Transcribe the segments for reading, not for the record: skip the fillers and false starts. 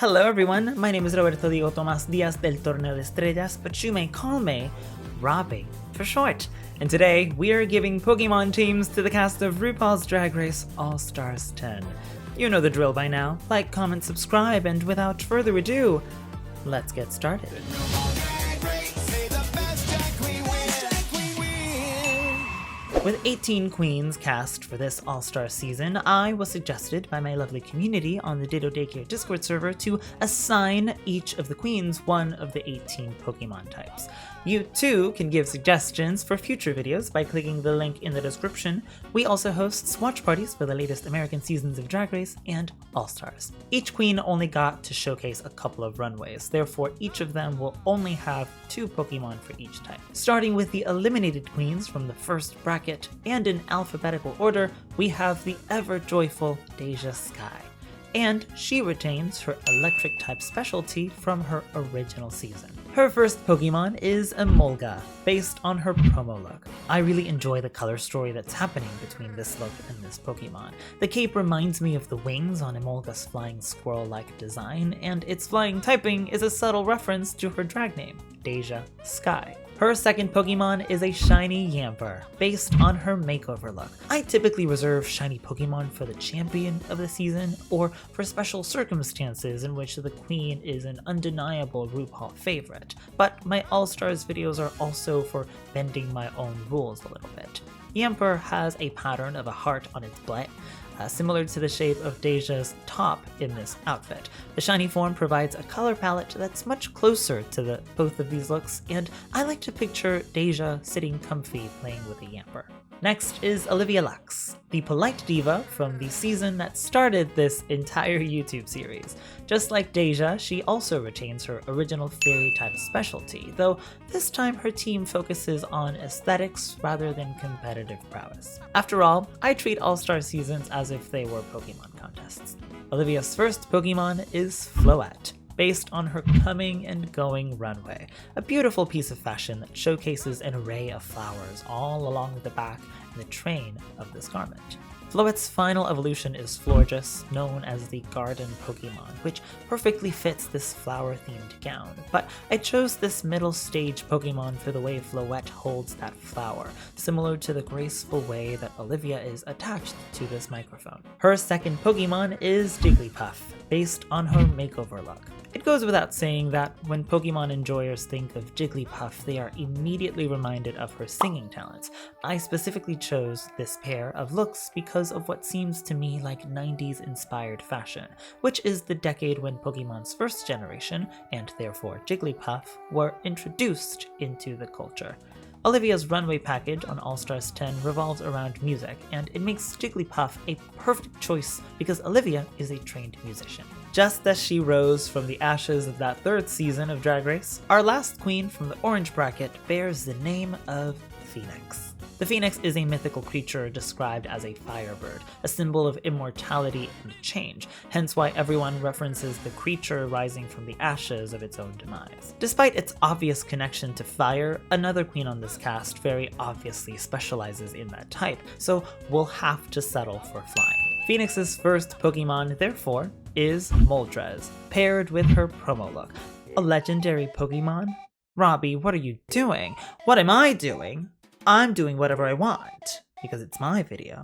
Hello everyone, my name is Roberto Diego Tomas Diaz del Torneo de Estrellas, but you may call me Robbie for short. And today, we are giving Pokemon teams to the cast of RuPaul's Drag Race All-Stars 10. You know the drill by now. Like, comment, subscribe, and without further ado, let's get started. With 18 queens cast for this All-Star season, I was suggested by my lovely community on the Ditto Daycare Discord server to assign each of the queens one of the 18 Pokemon types. You too can give suggestions for future videos by clicking the link in the description. We also host watch parties for the latest American seasons of Drag Race and All-Stars. Each queen only got to showcase a couple of runways, therefore each of them will only have 2 Pokemon for each type. Starting with the eliminated queens from the first bracket, and in alphabetical order, we have the ever-joyful DeJa Skye. And she retains her electric type specialty from her original season. Her first Pokemon is Emolga, based on her promo look. I really enjoy the color story that's happening between this look and this Pokemon. The cape reminds me of the wings on Emolga's flying squirrel-like design, and its flying typing is a subtle reference to her drag name, DeJa Skye. Her second Pokemon is a shiny Yamper, based on her makeover look. I typically reserve shiny Pokemon for the champion of the season, or for special circumstances in which the queen is an undeniable RuPaul favorite, but my All-Stars videos are also for bending my own rules a little bit. Yamper has a pattern of a heart on its butt, similar to the shape of DeJa's top in this outfit. The shiny form provides a color palette that's much closer to both of these looks, and I like to picture DeJa sitting comfy playing with a Yamper. Next is Olivia Lux, the polite diva from the season that started this entire YouTube series. Just like DeJa, she also retains her original fairy type specialty, though this time her team focuses on aesthetics rather than competitive prowess. After all, I treat All-Star seasons as if they were Pokémon contests. Olivia's first Pokemon is Floette, based on her coming and going runway, a beautiful piece of fashion that showcases an array of flowers all along the back and the train of this garment. Floette's final evolution is Jorgeous, known as the Garden Pokemon, which perfectly fits this flower-themed gown, but I chose this middle stage Pokemon for the way Floette holds that flower, similar to the graceful way that Olivia is attached to this microphone. Her second Pokemon is Jigglypuff, based on her makeover look. It goes without saying that when Pokemon enjoyers think of Jigglypuff, they are immediately reminded of her singing talents. I specifically chose this pair of looks because of what seems to me like 90s inspired fashion, which is the decade when Pokemon's first generation, and therefore Jigglypuff, were introduced into the culture. Olivia's runway package on All-Stars 10 revolves around music, and it makes Jigglypuff a perfect choice because Olivia is a trained musician. Just as she rose from the ashes of that third season of Drag Race, our last queen from the orange bracket bears the name of Pheonix. The Pheonix is a mythical creature described as a firebird, a symbol of immortality and change, hence why everyone references the creature rising from the ashes of its own demise. Despite its obvious connection to fire, another queen on this cast very obviously specializes in that type, so we'll have to settle for flying. Phoenix's first Pokemon, therefore, is Moltres, paired with her promo look. A legendary Pokemon? Robbie, what are you doing? What am I doing? I'm doing whatever I want, because it's my video,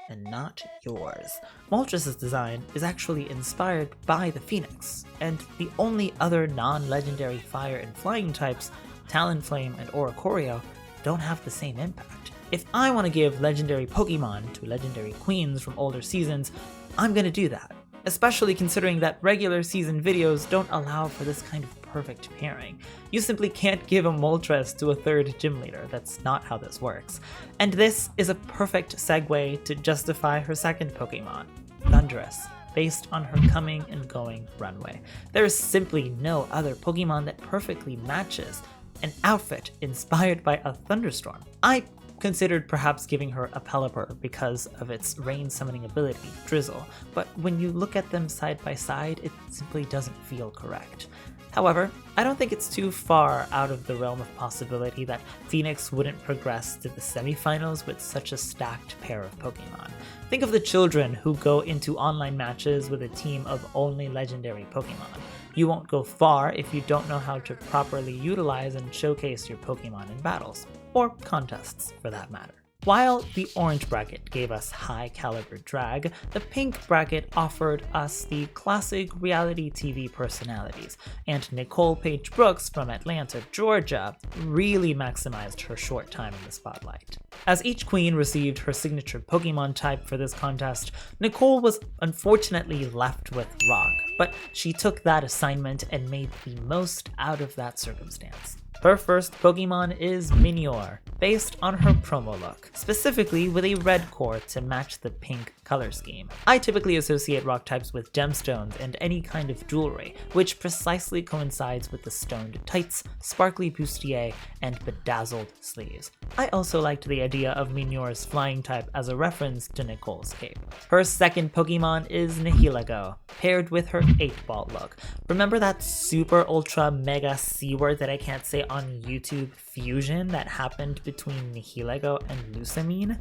and not yours. Moltres' design is actually inspired by the Pheonix, and the only other non-legendary fire and flying types, Talonflame and Oricorio, don't have the same impact. If I want to give legendary Pokemon to legendary queens from older seasons, I'm gonna do that, especially considering that regular season videos don't allow for this kind of perfect pairing. You simply can't give a Moltres to a third gym leader, that's not how this works. And this is a perfect segue to justify her second Pokemon, Thundurus, based on her coming and going runway. There is simply no other Pokemon that perfectly matches an outfit inspired by a thunderstorm. I considered perhaps giving her a Pelipper because of its rain summoning ability, Drizzle, but when you look at them side by side, it simply doesn't feel correct. However, I don't think it's too far out of the realm of possibility that Pheonix wouldn't progress to the semifinals with such a stacked pair of Pokemon. Think of the children who go into online matches with a team of only legendary Pokemon. You won't go far if you don't know how to properly utilize and showcase your Pokemon in battles, or contests for that matter. While the orange bracket gave us high caliber drag, the pink bracket offered us the classic reality TV personalities, and Nicole Paige Brooks from Atlanta, Georgia really maximized her short time in the spotlight. As each queen received her signature Pokemon type for this contest, Nicole was unfortunately left with Rock, but she took that assignment and made the most out of that circumstance. Her first Pokemon is Minj, based on her promo look, specifically with a red core to match the pink color scheme. I typically associate rock types with gemstones and any kind of jewelry, which precisely coincides with the stoned tights, sparkly bustier, and bedazzled sleeves. I also liked the idea of Minj's flying type as a reference to Nicole's cape. Her second Pokemon is Nihilego, paired with her 8-ball look. Remember that super ultra mega C word that I can't say on YouTube, fusion that happened between Nihilego and Lusamine?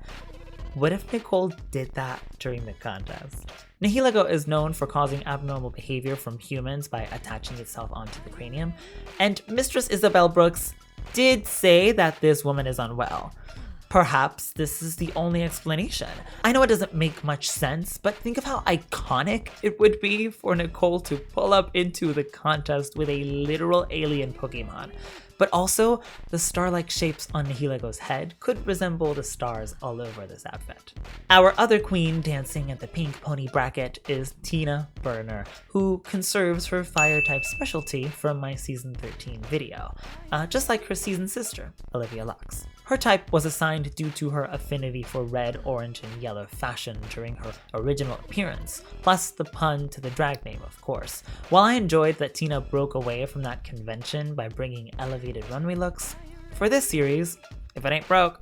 What if Nicole did that during the contest? Nihilego is known for causing abnormal behavior from humans by attaching itself onto the cranium, and Mistress Isabelle Brooks did say that this woman is unwell. Perhaps this is the only explanation. I know it doesn't make much sense, but think of how iconic it would be for Nicole to pull up into the contest with a literal alien Pokemon. But also, the star-like shapes on Nihilego's head could resemble the stars all over this outfit. Our other queen dancing at the pink pony bracket is Tina Burner, who conserves her fire-type specialty from my season 13 video, just like her season sister, Olivia Lux. Her type was assigned due to her affinity for red, orange, and yellow fashion during her original appearance, plus the pun to the drag name, of course. While I enjoyed that Tina broke away from that convention by bringing elevated runway looks, for this series, if it ain't broke,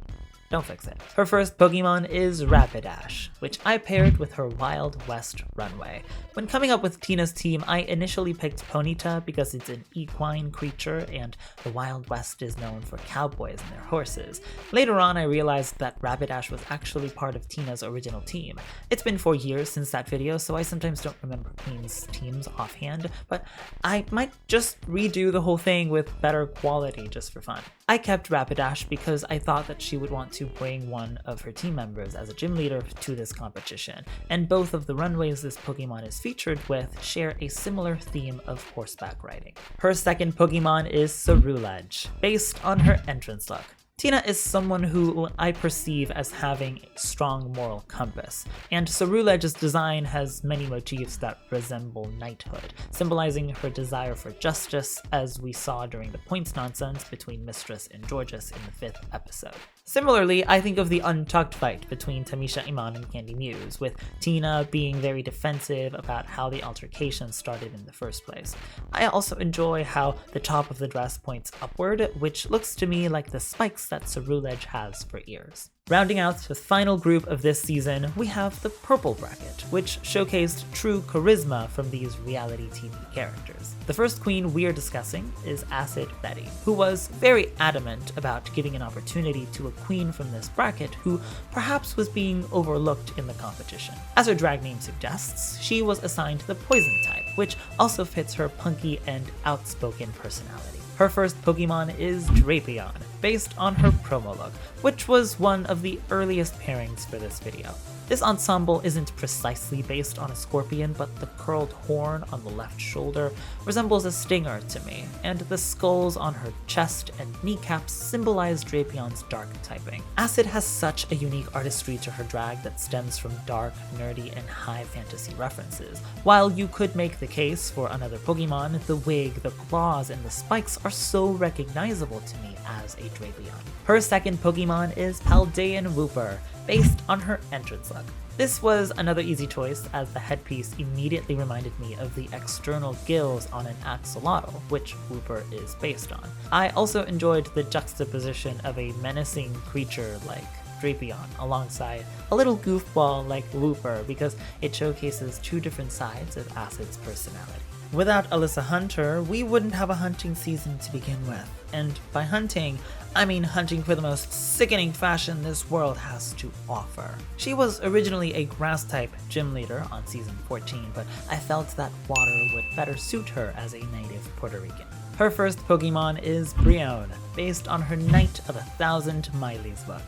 don't fix it. Her first Pokemon is Rapidash, which I paired with her Wild West runway. When coming up with Tina's team, I initially picked Ponyta because it's an equine creature and the Wild West is known for cowboys and their horses. Later on, I realized that Rapidash was actually part of Tina's original team. It's been 4 years since that video, so I sometimes don't remember Queen's teams offhand, but I might just redo the whole thing with better quality just for fun. I kept Rapidash because I thought that she would want to bring one of her team members as a gym leader to this competition, and both of the runways this Pokemon is featured with share a similar theme of horseback riding. Her second Pokemon is Cerulege, based on her entrance look. Tina is someone who I perceive as having a strong moral compass, and Cerulege's design has many motifs that resemble knighthood, symbolizing her desire for justice, as we saw during the points nonsense between Mistress and Jorgeous in the 5th episode. Similarly, I think of the untucked fight between Tamisha Iman and Candy Muse, with Tina being very defensive about how the altercation started in the first place. I also enjoy how the top of the dress points upward, which looks to me like the spikes that Cerulege has for ears. Rounding out the final group of this season, we have the purple bracket, which showcased true charisma from these reality TV characters. The first queen we're discussing is Acid Betty, who was very adamant about giving an opportunity to a queen from this bracket who perhaps was being overlooked in the competition. As her drag name suggests, she was assigned the poison type, which also fits her punky and outspoken personality. Her first Pokemon is Drapion, based on her promo look, which was one of the earliest pairings for this video. This ensemble isn't precisely based on a scorpion, but the curled horn on the left shoulder resembles a stinger to me, and the skulls on her chest and kneecaps symbolize Drapion's dark typing. Acid has such a unique artistry to her drag that stems from dark, nerdy, and high fantasy references. While you could make the case for another Pokemon, the wig, the claws, and the spikes are so recognizable to me as a Drapion. Her second Pokemon is Paldean Wooper, based on her entrance look. This was another easy choice, as the headpiece immediately reminded me of the external gills on an axolotl, which Wooper is based on. I also enjoyed the juxtaposition of a menacing creature like Drapion alongside a little goofball like Wooper, because it showcases two different sides of Acid's personality. Without Alyssa Hunter, we wouldn't have a hunting season to begin with. And by hunting, I mean hunting for the most sickening fashion this world has to offer. She was originally a grass-type gym leader on season 14, but I felt that water would better suit her as a native Puerto Rican. Her first Pokemon is Brion, based on her Night of 1,000 Mileys look.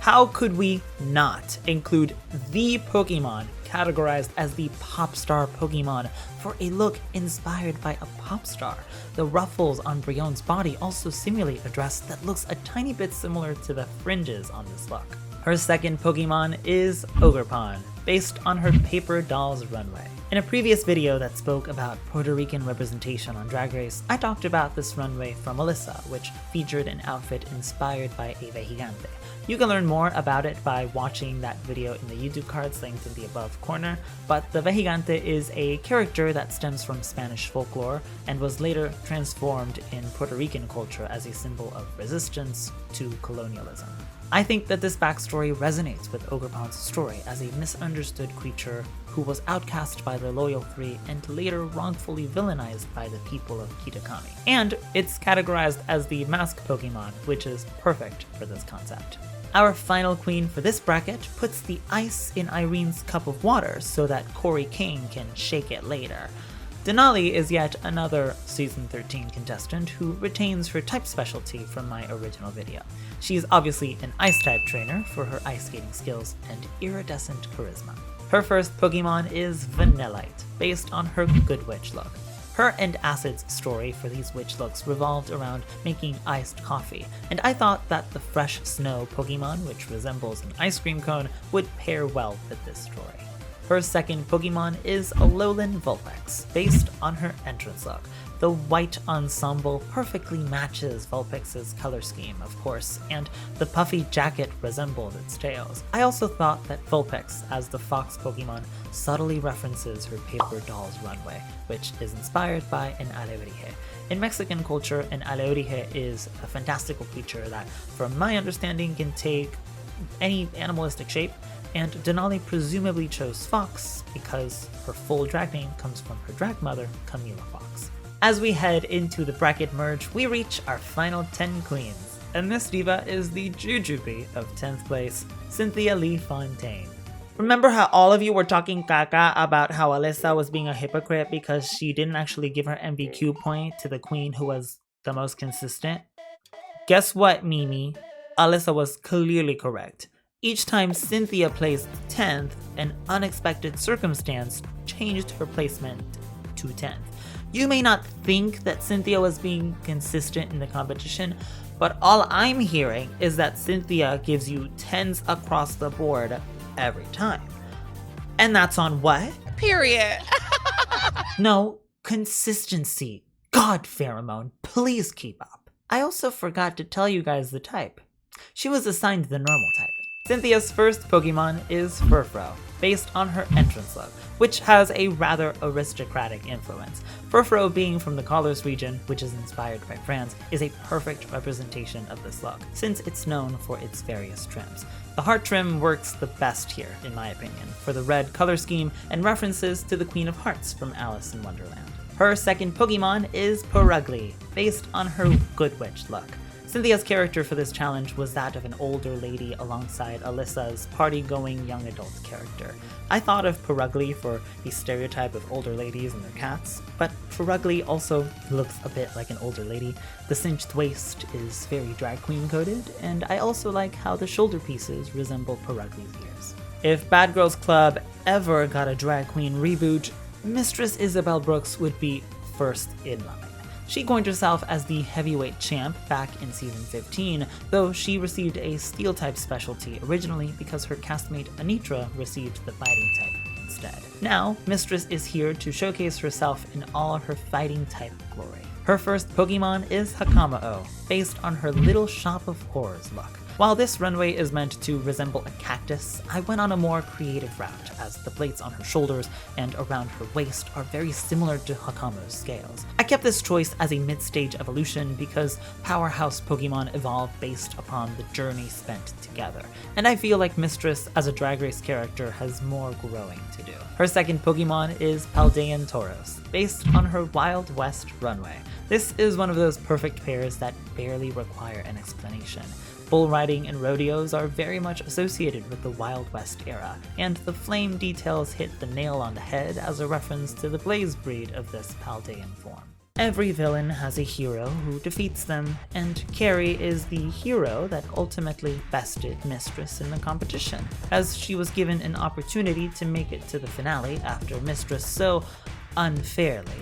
How could we not include the Pokemon categorized as the pop star Pokemon for a look inspired by a pop star? The ruffles on Brion's body also simulate a dress that looks a tiny bit similar to the fringes on this look. Her second Pokemon is Ogerpon, based on her Paper Dolls runway. In a previous video that spoke about Puerto Rican representation on Drag Race, I talked about this runway from Alyssa, which featured an outfit inspired by a Vejigante. You can learn more about it by watching that video in the YouTube cards linked in the above corner, but the Vejigante is a character that stems from Spanish folklore and was later transformed in Puerto Rican culture as a symbol of resistance to colonialism. I think that this backstory resonates with Ogerpon's story as a misunderstood creature who was outcast by the Loyal Three and later wrongfully villainized by the people of Kitakami. And it's categorized as the mask Pokemon, which is perfect for this concept. Our final queen for this bracket puts the ice in Irene's cup of water so that Corey King can shake it later. Denali is yet another Season 13 contestant who retains her type specialty from my original video. She's obviously an Ice-type trainer for her ice skating skills and iridescent charisma. Her first Pokemon is Vanillite, based on her Good Witch look. Her and Acid's story for these witch looks revolved around making iced coffee, and I thought that the fresh snow Pokemon, which resembles an ice cream cone, would pair well with this story. Her second Pokemon is Alolan Vulpix, based on her entrance look. The white ensemble perfectly matches Vulpix's color scheme, of course, and the puffy jacket resembled its tails. I also thought that Vulpix, as the fox Pokemon, subtly references her Paper Dolls runway, which is inspired by an alebrije. In Mexican culture, an alebrije is a fantastical creature that, from my understanding, can take any animalistic shape, and Denali presumably chose Fox because her full drag name comes from her drag mother, Camila Fox. As we head into the bracket merge, we reach our final 10 queens, and this diva is the Jujubee of 10th place, Cynthia Lee Fontaine. Remember how all of you were talking caca about how Alyssa was being a hypocrite because she didn't actually give her MVQ point to the queen who was the most consistent? Guess what, Mimi? Alyssa was clearly correct. Each time Cynthia placed 10th, an unexpected circumstance changed her placement to 10th. You may not think that Cynthia was being consistent in the competition, but all I'm hearing is that Cynthia gives you 10s across the board every time. And that's on what? Period. No, consistency. God, Pheromone, please keep up. I also forgot to tell you guys the type. She was assigned the normal type. Cynthia's first Pokemon is Furfrou, based on her entrance look, which has a rather aristocratic influence. Furfrou, being from the Kollins region, which is inspired by France, is a perfect representation of this look, since it's known for its various trims. The heart trim works the best here, in my opinion, for the red color scheme and references to the Queen of Hearts from Alice in Wonderland. Her second Pokemon is Purugly, based on her Good Witch look. Cynthia's character for this challenge was that of an older lady alongside Alyssa's party-going young adult character. I thought of Purugly for the stereotype of older ladies and their cats, but Purugly also looks a bit like an older lady. The cinched waist is very drag queen coded, and I also like how the shoulder pieces resemble Purugly's ears. If Bad Girls Club ever got a drag queen reboot, Mistress Isabelle Brooks would be first in line. She coined herself as the heavyweight champ back in season 15, though she received a steel-type specialty originally because her castmate Anitra received the fighting type instead. Now, Mistress is here to showcase herself in all her fighting type glory. Her first Pokemon is Hakama-O, based on her Little Shop of Horrors look. While this runway is meant to resemble a cactus, I went on a more creative route, as the plates on her shoulders and around her waist are very similar to Hakamo's scales. I kept this choice as a mid-stage evolution because powerhouse Pokemon evolve based upon the journey spent together, and I feel like Mistress as a Drag Race character has more growing to do. Her second Pokemon is Paldean Tauros, based on her Wild West runway. This is one of those perfect pairs that barely require an explanation. Bull riding and rodeos are very much associated with the Wild West era, and the flame details hit the nail on the head as a reference to the blaze breed of this Paldean form. Every villain has a hero who defeats them, and Kerri is the hero that ultimately bested Mistress in the competition, as she was given an opportunity to make it to the finale after Mistress so unfairly,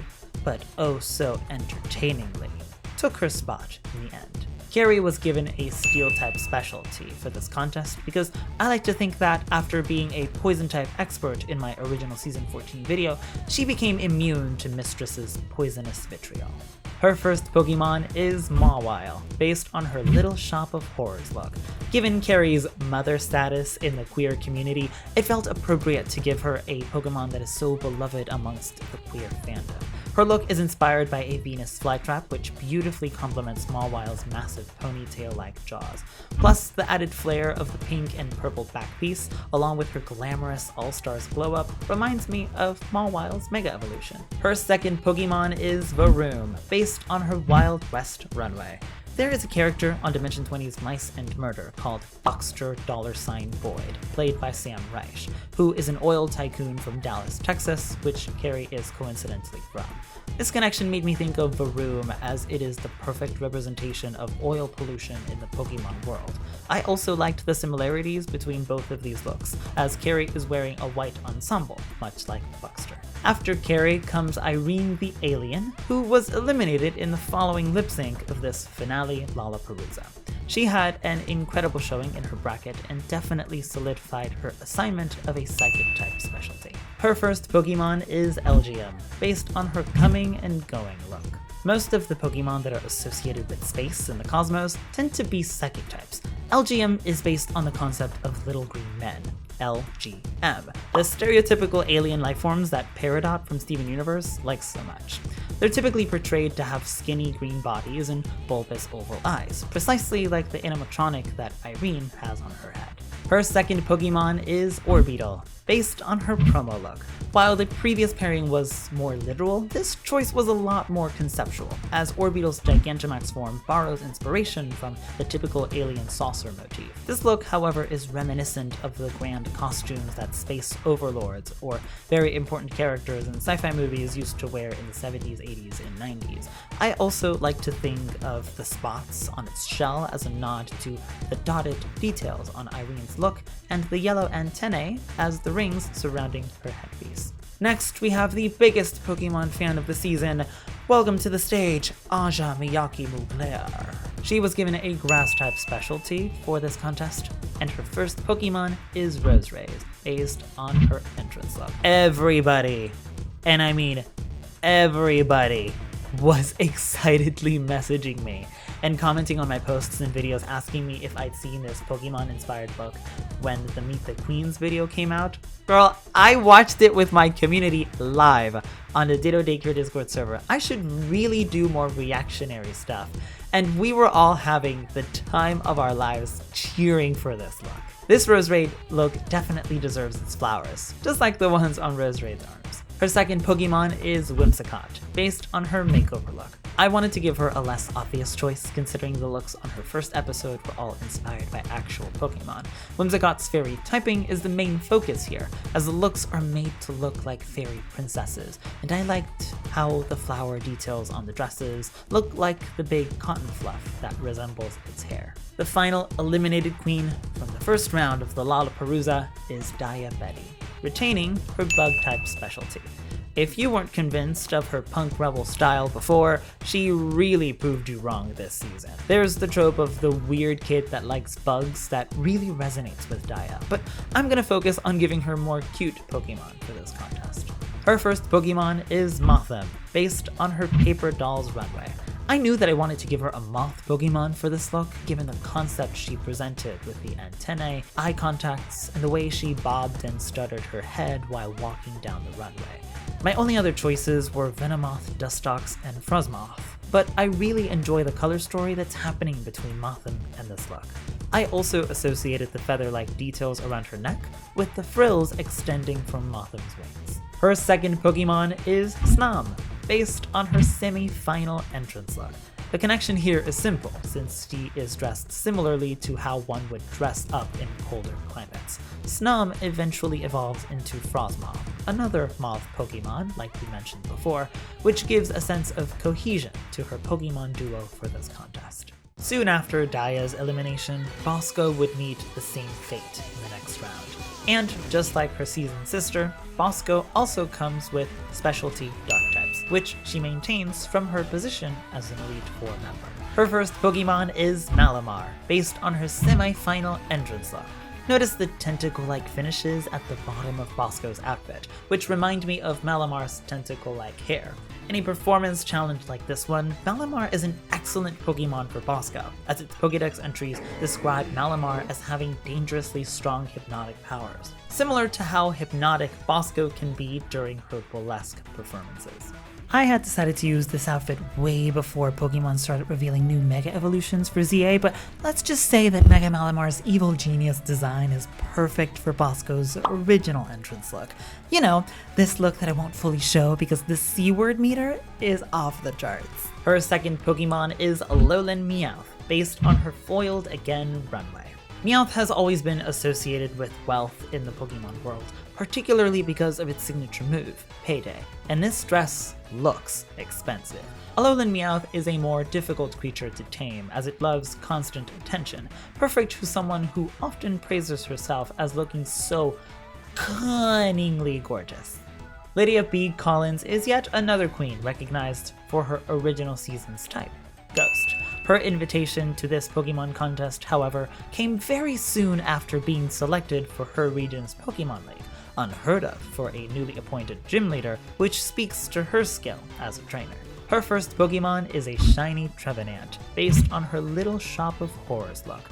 but oh so entertainingly, took her spot in the end. Kerri was given a Steel-type specialty for this contest because I like to think that after being a Poison-type expert in my original Season 14 video, she became immune to Mistress's poisonous vitriol. Her first Pokemon is Mawile, based on her Little Shop of Horrors look. Given Kerri's mother status in the queer community, it felt appropriate to give her a Pokemon that is so beloved amongst the queer fandom. Her look is inspired by a Venus flytrap, which beautifully complements Mawile's massive ponytail-like jaws. Plus, the added flair of the pink and purple back piece, along with her glamorous All-Stars glow-up, reminds me of Mawile's Mega Evolution. Her second Pokemon is Varoom, based on her Wild West runway. There is a character on Dimension 20's Mice and Murder called Boxster Boyd, played by Sam Reich, who is an oil tycoon from Dallas, Texas, which Kerri is coincidentally from. This connection made me think of Varoom as it is the perfect representation of oil pollution in the Pokemon world. I also liked the similarities between both of these looks, as Kerri is wearing a white ensemble, much like Boxster. After Kerri comes Irene the Alien, who was eliminated in the following lip sync of this finale Lollapalooza. She had an incredible showing in her bracket and definitely solidified her assignment of a Psychic-type specialty. Her first Pokemon is Elgyem, based on her coming and going look. Most of the Pokemon that are associated with space and the cosmos tend to be Psychic types. Elgyem is based on the concept of little green men, LGM, the stereotypical alien lifeforms that Peridot from Steven Universe likes so much. They're typically portrayed to have skinny green bodies and bulbous oval eyes, precisely like the animatronic that Irene has on her head. Her second Pokemon is Orbeetle, based on her promo look. While the previous pairing was more literal, this choice was a lot more conceptual, as Orbeetle's Gigantamax form borrows inspiration from the typical alien saucer motif. This look, however, is reminiscent of the grand costumes that space overlords or very important characters in sci-fi movies used to wear in the 70s, 80s, and 90s. I also like to think of the spots on its shell as a nod to the dotted details on Irene's look and the yellow antennae as the rings surrounding her headpiece. Next, we have the biggest Pokemon fan of the season. Welcome to the stage, Aja Miyake Mugler. She was given a Grass-type specialty for this contest, and her first Pokemon is Roserade, based on her entrance look. Everybody, and I mean everybody, was excitedly messaging me and commenting on my posts and videos asking me if I'd seen this Pokemon-inspired look when the Meet the Queens video came out. Girl, I watched it with my community live on the Ditto Daycare Discord server. I should really do more reactionary stuff. And we were all having the time of our lives cheering for this look. This Roserade look definitely deserves its flowers, just like the ones on Roserade's arms. Her second Pokemon is Whimsicott, based on her makeover look. I wanted to give her a less obvious choice, considering the looks on her first episode were all inspired by actual Pokemon. Whimsicott's fairy typing is the main focus here, as the looks are made to look like fairy princesses, and I liked how the flower details on the dresses look like the big cotton fluff that resembles its hair. The final eliminated queen from the first round of the Lollapalooza is Daya Betty, retaining her bug-type specialty. If you weren't convinced of her punk rebel style before, she really proved you wrong this season. There's the trope of the weird kid that likes bugs that really resonates with Daya, but I'm gonna focus on giving her more cute Pokemon for this contest. Her first Pokemon is Mothim, based on her Paper Dolls runway. I knew that I wanted to give her a moth Pokemon for this look, given the concept she presented with the antennae, eye contacts, and the way she bobbed and stuttered her head while walking down the runway. My only other choices were Venomoth, Dustox, and Frosmoth, but I really enjoy the color story that's happening between Mothim and this look. I also associated the feather-like details around her neck with the frills extending from Mothim's wings. Her second Pokemon is Snom, based on her semi-final entrance look. The connection here is simple, since she is dressed similarly to how one would dress up in colder climates. Snom eventually evolves into Frosmoth, another moth Pokemon, like we mentioned before, which gives a sense of cohesion to her Pokemon duo for this contest. Soon after Daya's elimination, Bosco would meet the same fate in the next round. And just like her seasoned sister, Bosco also comes with specialty dark types, which she maintains from her position as an Elite Four member. Her first Pokemon is Malamar, based on her semi-final entrance look. Notice the tentacle-like finishes at the bottom of Bosco's outfit, which remind me of Malamar's tentacle-like hair. In a performance challenge like this one, Malamar is an excellent Pokemon for Bosco, as its Pokédex entries describe Malamar as having dangerously strong hypnotic powers, similar to how hypnotic Bosco can be during her burlesque performances. I had decided to use this outfit way before Pokemon started revealing new Mega Evolutions for ZA, but let's just say that Mega Malamar's Evil Genius design is perfect for Bosco's original entrance look. You know, this look that I won't fully show because the C-word meter is off the charts. Her second Pokemon is Alolan Meowth, based on her foiled again runway. Meowth has always been associated with wealth in the Pokemon world, particularly because of its signature move, Payday, and this dress looks expensive. Alolan Meowth is a more difficult creature to tame as it loves constant attention, perfect for someone who often praises herself as looking so cunningly gorgeous. Lydia B. Kollins is yet another queen recognized for her original season's type, Ghost. Her invitation to this Pokemon contest, however, came very soon after being selected for her region's Pokémon League, unheard of for a newly appointed gym leader, which speaks to her skill as a trainer. Her first Pokemon is a shiny Trevenant, based on her Little Shop of Horrors look.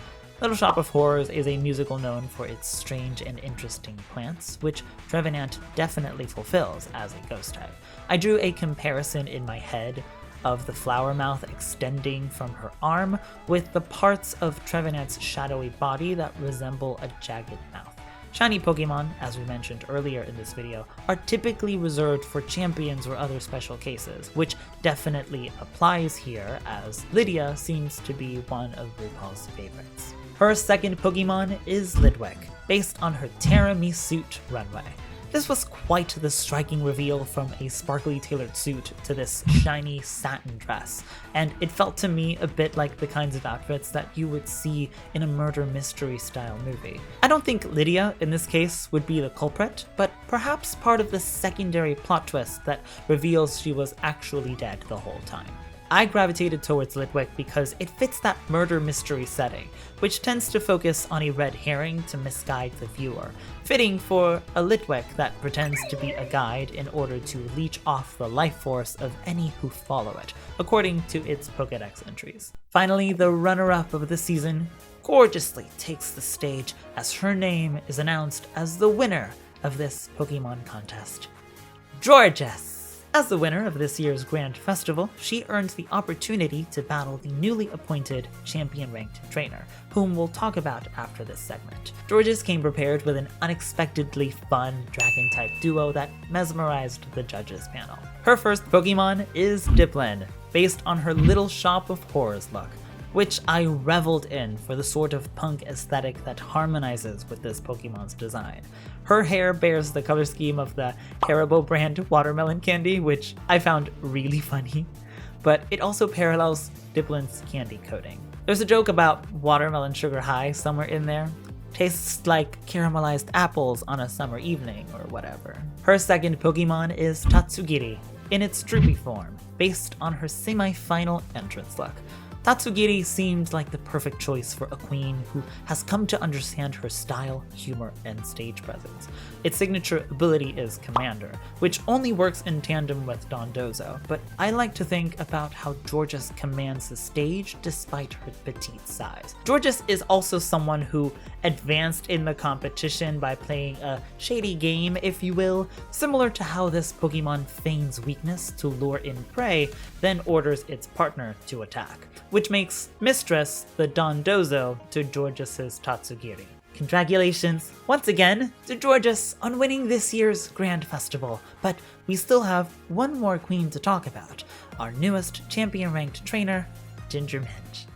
Little Shop of Horrors is a musical known for its strange and interesting plants, which Trevenant definitely fulfills as a ghost type. I drew a comparison in my head of the flower mouth extending from her arm with the parts of Trevenant's shadowy body that resemble a jagged mouth. Shiny Pokemon, as we mentioned earlier in this video, are typically reserved for champions or other special cases, which definitely applies here as Lydia seems to be one of RuPaul's favorites. Her second Pokemon is Litwick, based on her Terra Me suit runway. This was quite the striking reveal from a sparkly tailored suit to this shiny satin dress, and it felt to me a bit like the kinds of outfits that you would see in a murder mystery style movie. I don't think Lydia, in this case, would be the culprit, but perhaps part of the secondary plot twist that reveals she was actually dead the whole time. I gravitated towards Litwick because it fits that murder mystery setting, which tends to focus on a red herring to misguide the viewer, fitting for a Litwick that pretends to be a guide in order to leech off the life force of any who follow it, according to its Pokédex entries. Finally, the runner-up of the season gorgeously takes the stage as her name is announced as the winner of this Pokemon contest, Jorgeous. As the winner of this year's Grand Festival, she earned the opportunity to battle the newly appointed champion-ranked trainer, whom we'll talk about after this segment. Jorgeous came prepared with an unexpectedly fun dragon-type duo that mesmerized the judges panel. Her first Pokemon is Dipplin, based on her Little Shop of Horrors look, which I reveled in for the sort of punk aesthetic that harmonizes with this Pokemon's design. Her hair bears the color scheme of the Haribo brand watermelon candy, which I found really funny, but it also parallels Dipplin's candy coating. There's a joke about watermelon sugar high somewhere in there. Tastes like caramelized apples on a summer evening or whatever. Her second Pokemon is Tatsugiri, in its droopy form, based on her semi-final entrance look. Tatsugiri seemed like the perfect choice for a queen who has come to understand her style, humor, and stage presence. Its signature ability is Commander, which only works in tandem with Dondozo, but I like to think about how Jorgeous commands the stage despite her petite size. Jorgeous is also someone who advanced in the competition by playing a shady game, if you will, similar to how this Pokemon feigns weakness to lure in prey, then orders its partner to attack, which makes Mistress the Dondozo to Jorgeous' Tatsugiri. Congratulations once again to Jorgeous on winning this year's Grand Festival, but we still have one more queen to talk about, our newest champion-ranked trainer, Ginger Minj.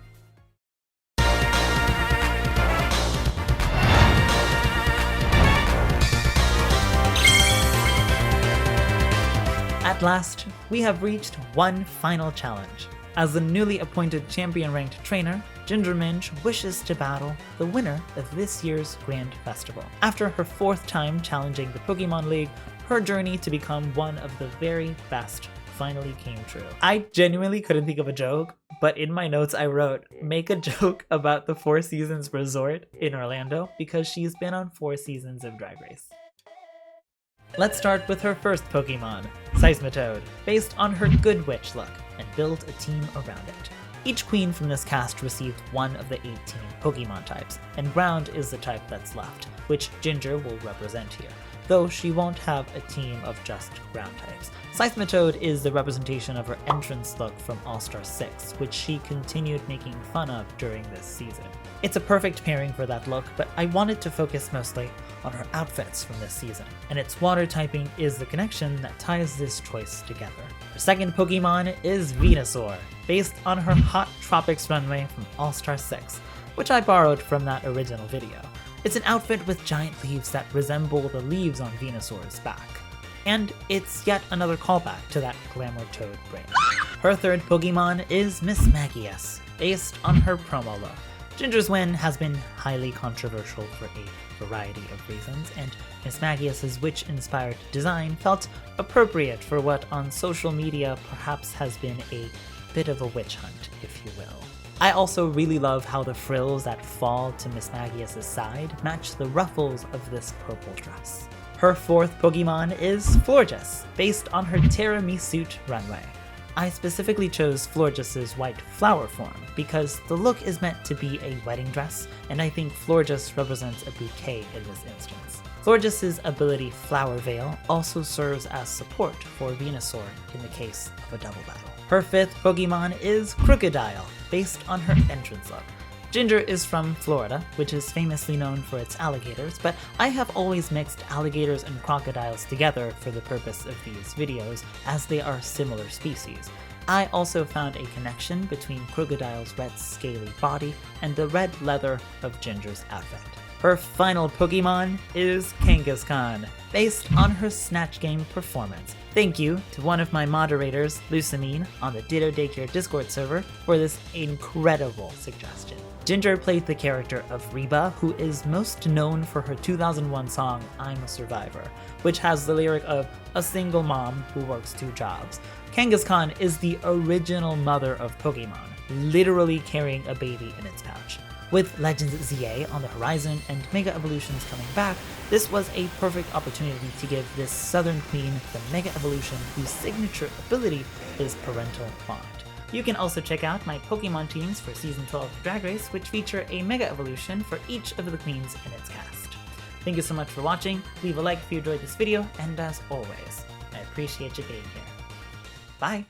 At last, we have reached one final challenge. As the newly appointed champion-ranked trainer, Ginger Minj wishes to battle the winner of this year's Grand Festival. After her 4th time challenging the Pokémon League, her journey to become one of the very best finally came true. I genuinely couldn't think of a joke, but in my notes I wrote, make a joke about the Four Seasons Resort in Orlando because she's been on 4 seasons of Drag Race. Let's start with her first Pokemon, Seismitoad, based on her Good Witch look, and build a team around it. Each queen from this cast received one of the 18 Pokemon types, and Ground is the type that's left, which Ginger will represent here, though she won't have a team of just Ground types. Seismitoad is the representation of her entrance look from All-Star 6, which she continued making fun of during this season. It's a perfect pairing for that look, but I wanted to focus mostly on her outfits from this season, and its water typing is the connection that ties this choice together. Her second Pokemon is Venusaur, based on her Hot Tropics runway from All-Star 6, which I borrowed from that original video. It's an outfit with giant leaves that resemble the leaves on Venusaur's back, and it's yet another callback to that Glamour Toad brand. Her third Pokemon is Mismagius, based on her promo look. Ginger's win has been highly controversial for a variety of reasons, and Mismagius' witch-inspired design felt appropriate for what on social media perhaps has been a bit of a witch hunt, if you will. I also really love how the frills that fall to Mismagius' side match the ruffles of this purple dress. Her fourth Pokemon is Florges, based on her Tiramisu runway. I specifically chose Florges' white flower form because the look is meant to be a wedding dress, and I think Florges represents a bouquet in this instance. Florges' ability Flower Veil also serves as support for Venusaur in the case of a double battle. Her fifth Pokemon is Crocodile, based on her entrance look. Ginger is from Florida, which is famously known for its alligators, but I have always mixed alligators and crocodiles together for the purpose of these videos, as they are similar species. I also found a connection between Crocodile's red scaly body and the red leather of Ginger's outfit. Her final Pokemon is Kangaskhan, based on her Snatch Game performance. Thank you to one of my moderators, Lucamine, on the Ditto Daycare Discord server for this incredible suggestion. Ginger played the character of Reba, who is most known for her 2001 song I'm a Survivor, which has the lyric of a single mom who works 2 jobs. Kangaskhan is the original mother of Pokemon, literally carrying a baby in its pouch. With Legends ZA on the horizon and Mega Evolutions coming back, this was a perfect opportunity to give this Southern Queen the Mega Evolution whose signature ability is Parental Bond. You can also check out my Pokemon teams for Season 12 of Drag Race, which feature a Mega Evolution for each of the queens in its cast. Thank you so much for watching, leave a like if you enjoyed this video, and as always, I appreciate you being here. Bye!